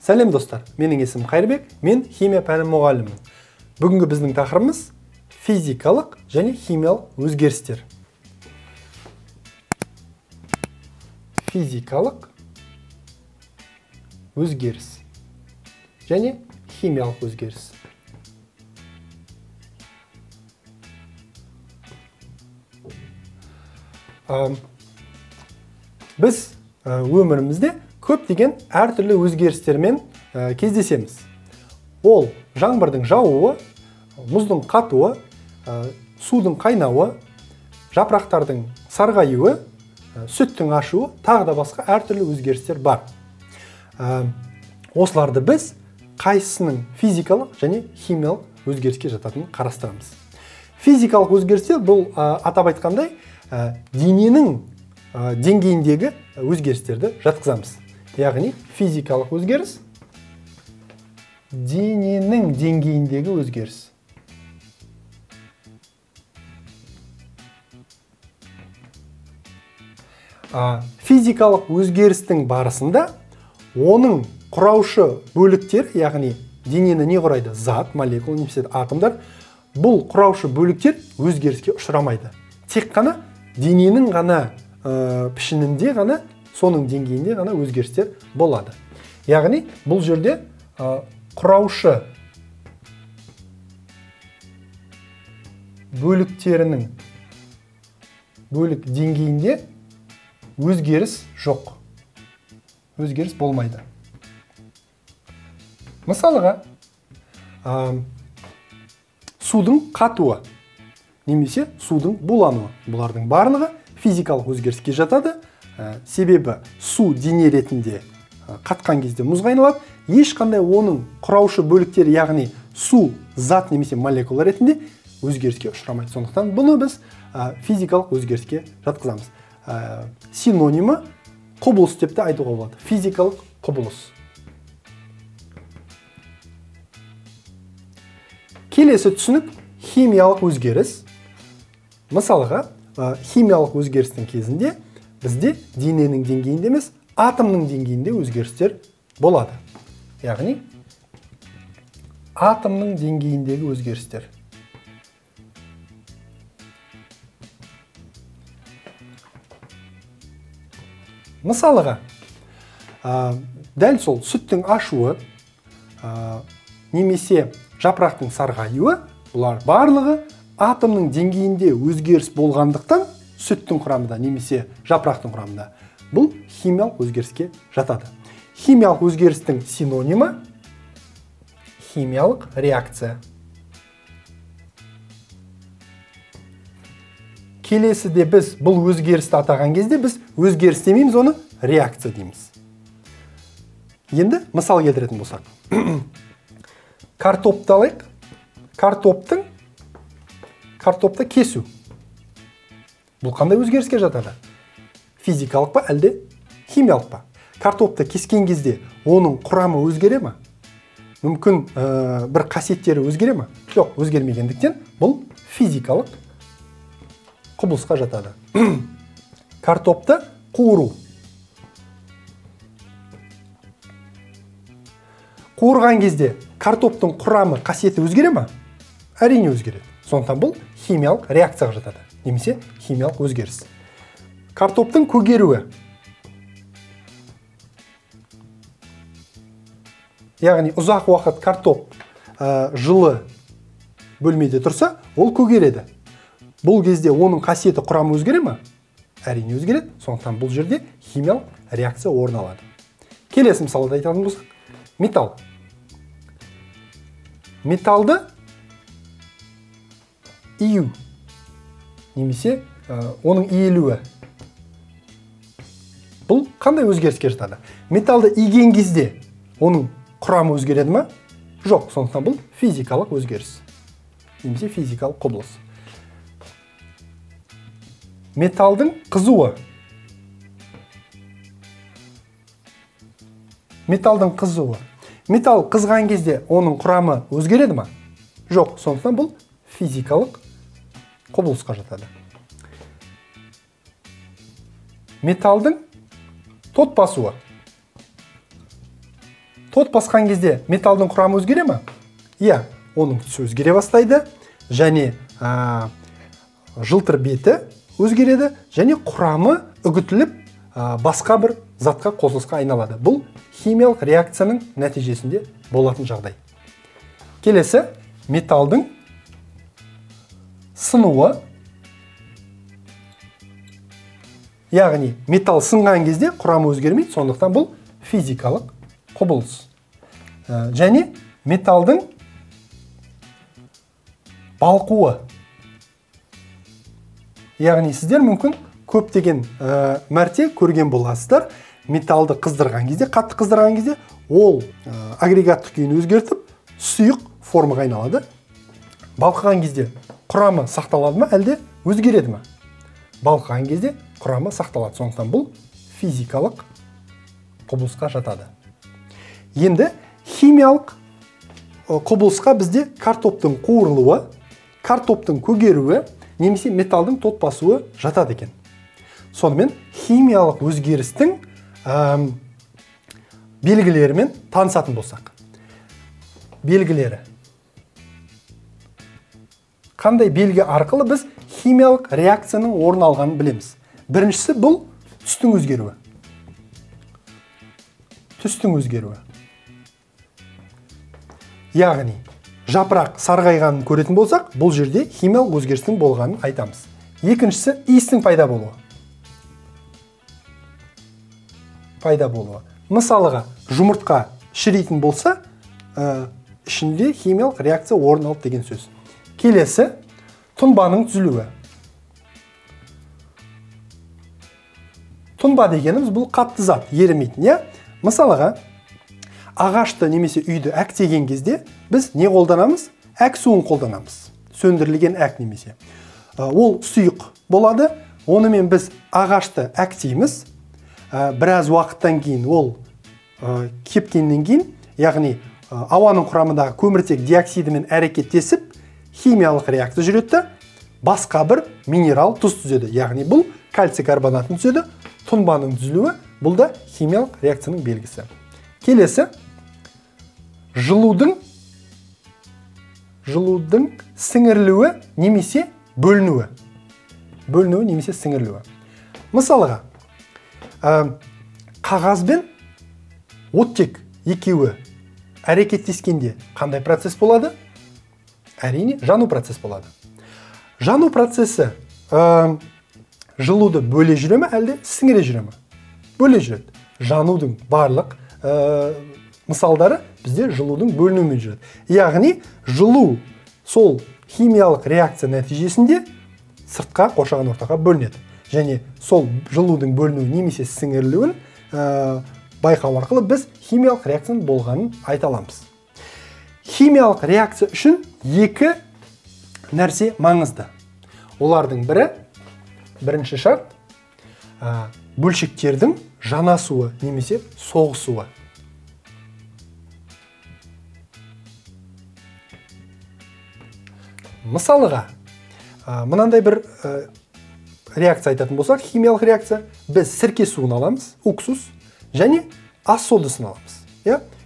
Сәлем достар, менің есім Қайырбек, мен химия пәні мұғалімімін. Бүгінгі біздің тақырыбымыз физикалық және химиялық өзгерістер. Физикалық өзгеріс және химиялық өзгеріс. Біз өмірімізде көптеген әртүрлі өзгерістермен кездесеміз. Ол жаңбырдың жаууы, мұздың қатуы, судың қайнауы, жапырақтардың сарғаюы, сүттің ашуы, тағы да басқа әртүрлі өзгерістер бар. Осыларды біз қайсысының физикалық және химиялық өзгеріске жататынын қарастырамыз. Физикалық өзгерістер бұл атап айтқандай дененің деңгейіндегі өзгерістерді жатқызамыз. Яғни физикалық өзгеріс дененің деңгейіндегі өзгеріс. Физикалық өзгерістің барысында оның құраушы бөліктер, яғни денені не құрайды? Зат, молекула, немесе атомдар. Бұл құраушы бөліктер өзгеріске ұшырамайды. Тек қана дененің ғана пішінінде ғана, соның деңгейінде ғана өзгерістер болады. Яғни бұл жерде құраушы бөліктерінің бөлік деңгейінде өзгеріс жоқ. Өзгеріс болмайды. Мысалыға, судың қатуы немесе судың булануы. Бұлардың барлығы физикалық өзгеріске жатады. Себебі су дене ретінде қатқан кезде мұзға айналады. Ешқандай оның құраушы бөліктері, яғни су, зат немесе молекула ретінде өзгеріске ұшырамайды. Сондықтан бұны біз физикалық өзгеріске жатқызамыз. Синонимі құбылыс деп те айтуға болады. Физикалық құбылыс. Келесі түсінік химиялық өзгеріс. Мысалға, химиялық өзгерістің кезінде бізде дененің деңгейінде емес, атомның деңгейінде өзгерістер болады. Яғни, атомның деңгейіндегі өзгерістер. Мысалыға, дәл сол сүттің ашуы, немесе жапырақтың сарғаюы, бұлар барлығы атомның деңгейінде өзгеріс болғандықтан сүттің құрамында немесе жапырақтың құрамында бұл химиялық өзгеріске жатады. Химиялық өзгерістің синонимі химиялық реакция. Келесіде біз бұл өзгерісті атаған кезде біз өзгеріс демейміз, оны реакция дейміз. Енді мысал келтіретін болсақ. Картопты алайық. Картопты кесу. Бұл қандай өзгеріске жатады? Физикалық па, әлде химиялық па? Картопты кескен кезде оның құрамы өзгере ме? Мүмкін бір қасиеттері өзгере ме? Жоқ, өзгермегендіктен бұл физикалық құбылысқа жатады. Картопты қуыру. Қуырған кезде картоптың құрамы, қасиеті өзгере ме? Әрине өзгереді. Сондықтан бұл химиялық реакцияға жатады. Немесе химиялық өзгеріс. Картоптың көгеруі. Яғни ұзақ уақыт картоп жылы бөлмеде тұрса, ол көгереді. Бұл кезде оның қасиеті, құрамы өзгере ме? Әрине өзгереді. Сондықтан бұл жерде химиялық реакция орын алады. Келесі мысалды айтатын болсақ, металл. Металлды ию немесе оның иілуі. Бұл қандай өзгеріске жатады? Металлды иген кезде оның құрамы өзгереді ме? Жоқ, сондықтан бұл физикалық өзгеріс. Немесе физикалық құбылыс. Металлдың қызуы. Металлдың қызуы. Металл қызған кезде оның құрамы өзгереді ме? Жоқ, сондықтан бұл физикалық құбылысқа жатады. Металлдың тот басуы. тот басқан кезде металдың құрамы өзгере ме? Иә, оның түсі өзгере бастайды, және жылтыр беті өзгереді, және құрамы үгітіліп басқа бір затқа қосылысқа айналады. Бұл химиялық реакцияның нәтижесінде болатын жағдай. Келесі, металдың сынуы. Яғни металл сынған кезде құрамы өзгермейді, сондықтан бұл физикалық құбылыс. Және металдың балқуы. Яғни сіздер мүмкін көптеген мәрте көрген боласыздар, металды қыздырған кезде, қатты қыздырған кезде, ол агрегаттық күйін өзгертіп, сұйық формаға айналады. Балқыған кезде құрамы сақталады ма, әлде өзгереді ме? Балқыған кезде құрамы сақталады. Сондықтан бұл физикалық құбылысқа жатады. Енді химиялық құбылысқа бізде картоптың қуырылуы, картоптың көгеруі, немесе металдың тот басуы жатады екен. Сонымен химиялық өзгерістің белгілерімен танысатын болсақ. Белгілері. Қандай белгі арқылы біз химиялық реакцияның орын алғанын білеміз. Біріншісі бұл түстің өзгеруі. Түстің өзгеруі. Яғни, жапырақ сарғайғанын көретін болсақ, бұл жерде химиялық өзгерістің болғанын айтамыз. Екіншісі иістің пайда болуы. Мысалыға, жұмыртқа шіритін болса, ішінде химиялық реакция орын алды деген сөз. Келесі, тұнбаның түзілуі. Тұнба дегеніміз бұл қатты зат, ерімейтін. Мысалыға, ағашты немесе үйді әктеген кезде біз не қолданамыз? Әк суын қолданамыз. Сөндірілген әк немесе. Ол сұйық болады, онымен біз ағашты әктейміз. Біраз уақыттан кейін ол кепкеннен кейін, яғни ауаның құрамындағы көміртек диоксидімен әрекеттесіп, химиялық реакция жүреді, басқа бір минерал тұз түзеді. Яғни бұл кальций карбонатын түзеді, тұнбаның түзілуі, бұл да химиялық реакцияның белгісі. Келесі, жылудың сіңірілуі немесе бөлінуі. Бөлінуі немесе сіңірілуі. Мысалыға, қағаз бен оттек екеуі әрекеттескенде қандай процесс болады? Әрине, жану процесс болады. Жану процесі жылуды бөле жүре ме, әлде сіңіре жүре ме? Бөле жүреді. Жанудың барлық мысалдары бізде жылудың бөлінуімен жүреді. Яғни, жылу сол химиялық реакция нәтижесінде сыртқа қоршаған ортаға бөлінеді. Және сол жылудың бөлінуі немесе сіңірілуін байқау арқылы біз химиялық реакцияның болғанын айта аламыз. Химиялық реакция үшін екі нәрсе маңызды. Олардың бірінші шарт, бөлшектердің жанасуы немесе соғысуы. Мысалыға, мынандай бір реакция айтатын болсақ, химиялық реакция, біз сірке суын аламыз, уксус, және ас содасын аламыз.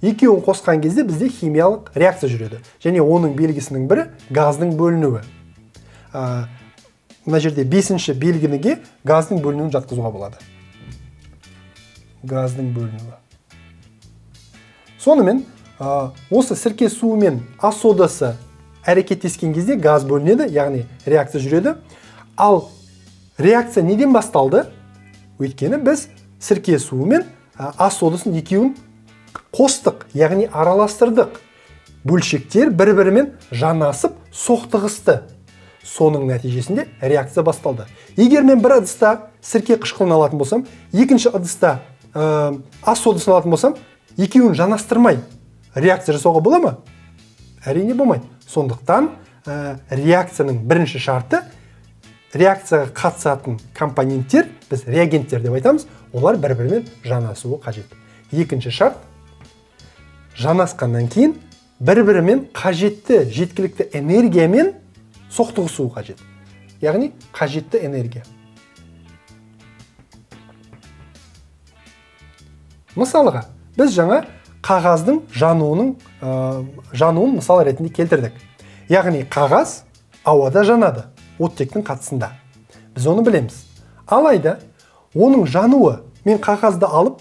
Екеуін қосқан кезде бізде химиялық реакция жүреді. Және оның белгісінің бірі газдың бөлінуі. Мына жерде 5-ші белгініге газдың бөлінуін жатқызуға болады. Газдың бөлінуі. Сонымен, осы сірке суы мен ас содасы әрекеттескен кезде газ бөлінеді, яғни реакция жүреді. Ал реакция неден басталды? Өйткені біз сірке суы мен ас содасын екеуін қостық, яғни араластырдық. Бөлшектер бір-бірімен жанасып соқтығысты. Соның нәтижесінде реакция басталды. Егер мен бір ыдыста сірке қышқылын алатын болсам, екінші ыдыста ас содасын алатын болсам, екеуін жанастырмай реакция жасауға бола ма? Әрине болмайды. Сондықтан реакцияның бірінші шарты, реакцияға қатысатын компоненттер, біз реагенттер деп айтамыз, олар бір-бірімен жанасуы қажет. Екінші шарт, жанасқаннан кейін бір-бірімен қажетті жеткілікті энергиямен соқтығысуы қажет. Яғни қажетті энергия. Мысалыға, біз жаңа қағаздың жануын мысал ретінде келтірдік. Яғни қағаз ауада жанады, оттектің қатысында. Біз оны білеміз. Алайда оның жануы, мен қағазды алып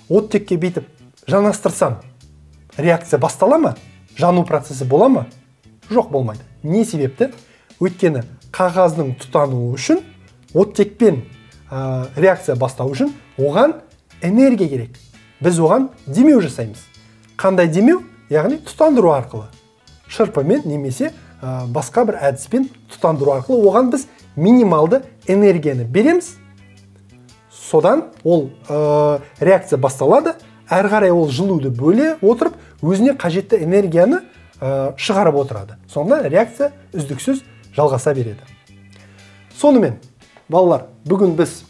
оттекке бетіп жанастырсам, реакция бастала ма? Жану процесі бола ма? Жоқ, болмайды. Не себепті? Өйткені қағаздың тұтануы үшін, оттекпен реакция бастау үшін оған энергия керек. Біз оған демеу жасаймыз. Қандай демеу? Яғни тұтандыру арқылы. Шырпымен немесе басқа бір әдіспен тұтандыру арқылы оған біз минималды энергияны береміз. Содан ол реакция басталады. Әрі қарай ол жылуды бөле отырып, өзіне қажетті энергияны шығарып отырады. Сонда реакция үздіксіз жалғаса береді. Сонымен, балалар, бүгін біз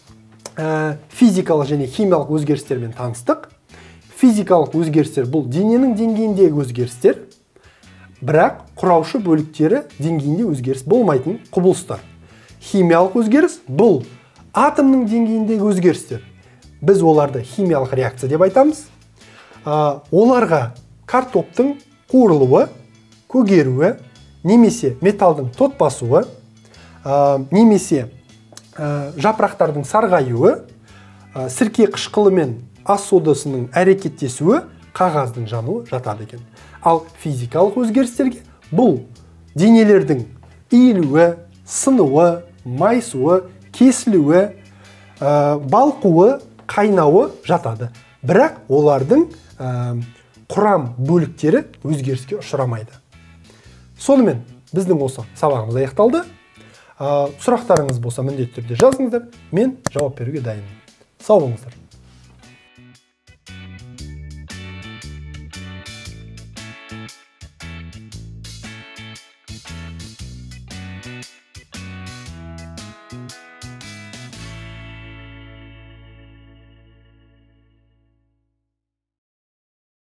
физикалық және химиялық өзгерістермен таныстық. Физикалық өзгерістер бұл дененің деңгейіндегі өзгерістер, бірақ құраушы бөліктері деңгейінде өзгеріс болмайтын құбылыстар. Химиялық өзгеріс бұл атомның деңгейіндегі өзгерістер. Біз оларды химиялық реакция деп айтамыз. Оларға картоптың қуырылуы, көгеруі, немесе металдың тот басуы, немесе жапырақтардың сарғаюы, сірке қышқылы мен ас содасының әрекеттесуі, қағаздың жануы жатады екен. Ал физикалық өзгерістерге бұл денелердің иілуі, сынуы, майысуы, кесілуі, балқуы, қайнауы жатады. Бірақ олардың құрам бөліктері өзгеріске ұшырамайды. Сонымен біздің осы сабағымыз аяқталды. Сұрақтарыңыз болса міндетті түрде жазыңыздар, мен жауап беруге дайынмын. Сау болыңыздар.